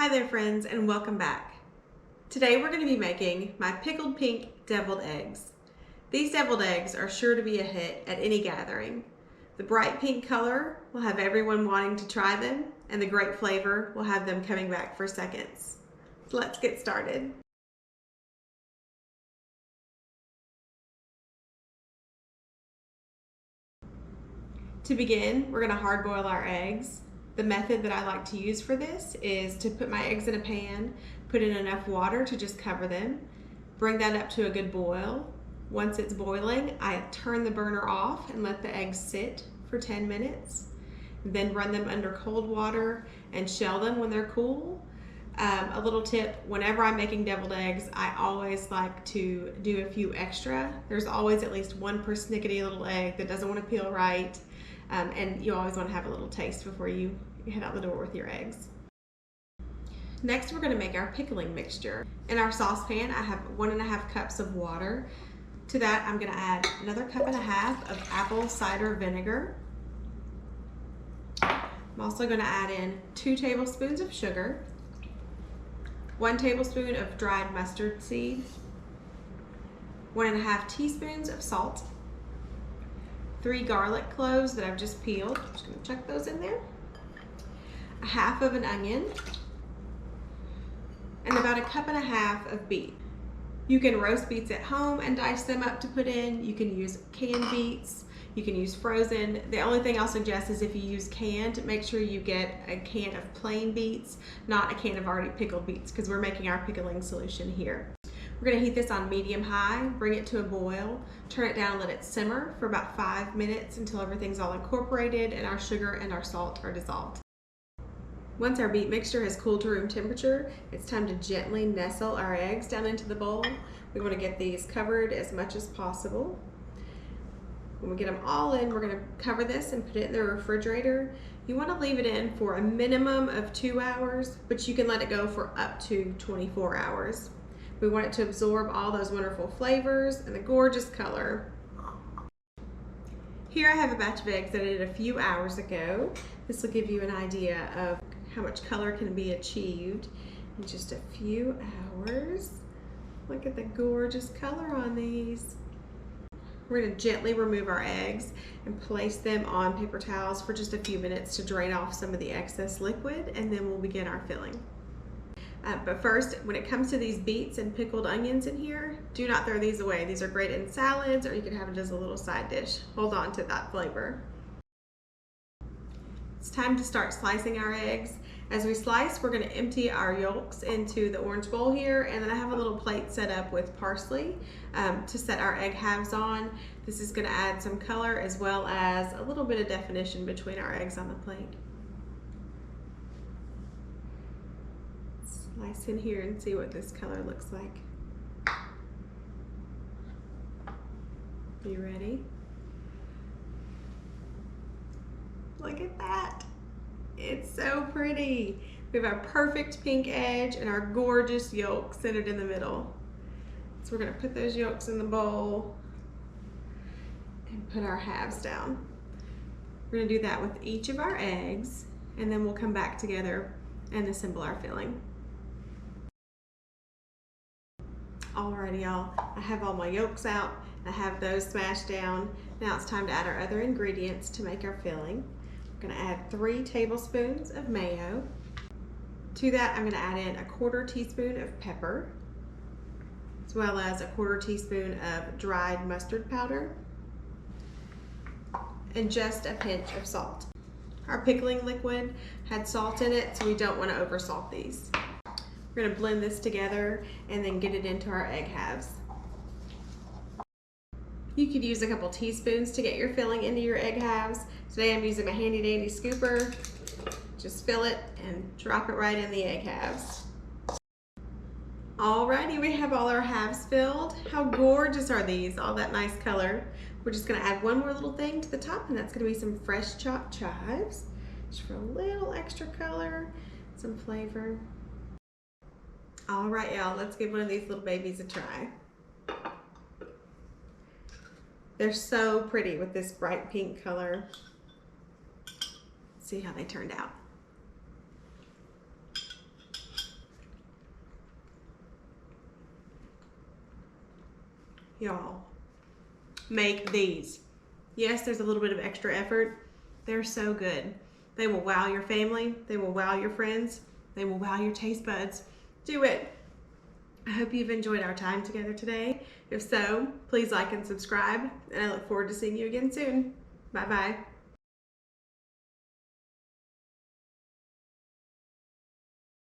Hi there friends, and welcome back. Today we're going to be making my pickled pink deviled eggs. These deviled eggs are sure to be a hit at any gathering. The bright pink color will have everyone wanting to try them, and the great flavor will have them coming back for seconds. So let's get started. To begin, we're going to hard boil our eggs. The method that I like to use for this is to put my eggs in a pan, put in enough water to just cover them, bring that up to a good boil. Once it's boiling, I turn the burner off and let the eggs sit for 10 minutes. Then run them under cold water and shell them when they're cool. A little tip, whenever I'm making deviled eggs, I always like to do a few extra. There's always at least one persnickety little egg that doesn't want to peel right. And you always want to have a little taste before you head out the door with your eggs. Next, we're going to make our pickling mixture. In our saucepan, I have 1.5 cups of water. To that, I'm going to add another 1.5 cups of apple cider vinegar. I'm also going to add in 2 tablespoons of sugar, 1 tablespoon of dried mustard seed, 1.5 teaspoons of salt, 3 garlic cloves that I've just peeled. I'm just going to chuck those in there. 1/2 of an onion, and about 1.5 cups of beets. You can roast beets at home and dice them up to put in. You can use canned beets. You can use frozen. The only thing I'll suggest is if you use canned, make sure you get a can of plain beets, not a can of already pickled beets, because we're making our pickling solution here. We're going to heat this on medium-high, bring it to a boil, turn it down and let it simmer for about 5 minutes until everything's all incorporated and our sugar and our salt are dissolved. Once our beet mixture has cooled to room temperature, it's time to gently nestle our eggs down into the bowl. We want to get these covered as much as possible. When we get them all in, we're going to cover this and put it in the refrigerator. You want to leave it in for a minimum of 2 hours, but you can let it go for up to 24 hours. We want it to absorb all those wonderful flavors and the gorgeous color. Here I have a batch of eggs that I did a few hours ago. This will give you an idea of how much color can be achieved in just a few hours. Look at the gorgeous color on these. We're going to gently remove our eggs and place them on paper towels for just a few minutes to drain off some of the excess liquid, and then we'll begin our filling. But first, when it comes to these beets and pickled onions in here, do not throw these away. These are great in salads, or you can have it as a little side dish. Hold on to that flavor. It's time to start slicing our eggs. As we slice, we're going to empty our yolks into the orange bowl here, and then I have a little plate set up with parsley to set our egg halves on. This is going to add some color as well as a little bit of definition between our eggs on the plate. Slice in here and see what this color looks like. You ready? Look at that. It's so pretty. We have our perfect pink edge and our gorgeous yolk centered in the middle. So we're going to put those yolks in the bowl and put our halves down. We're going to do that with each of our eggs, and then we'll come back together and assemble our filling. Alrighty y'all, I have all my yolks out. I have those smashed down. Now it's time to add our other ingredients to make our filling. I'm going to add 3 tablespoons of mayo. To that, I'm going to add in a 1/4 teaspoon of pepper, as well as a 1/4 teaspoon of dried mustard powder, and just a pinch of salt. Our pickling liquid had salt in it, so we don't want to oversalt these. We're going to blend this together and then get it into our egg halves. You could use a couple teaspoons to get your filling into your egg halves. Today I'm using my handy dandy scooper. Just fill it and drop it right in the egg halves. Alrighty, we have all our halves filled. How gorgeous are these? All that nice color. We're just going to add one more little thing to the top, and that's going to be some fresh chopped chives, just for a little extra color, some flavor. All right, y'all, let's give one of these little babies a try. They're so pretty with this bright pink color. Let's see how they turned out. y'all, make these. Yes, there's a little bit of extra effort. They're so good. They will wow your family. They will wow your friends. They will wow your taste buds. Do it. I hope you've enjoyed our time together today. If so, please like and subscribe, and I look forward to seeing you again soon. Bye-bye.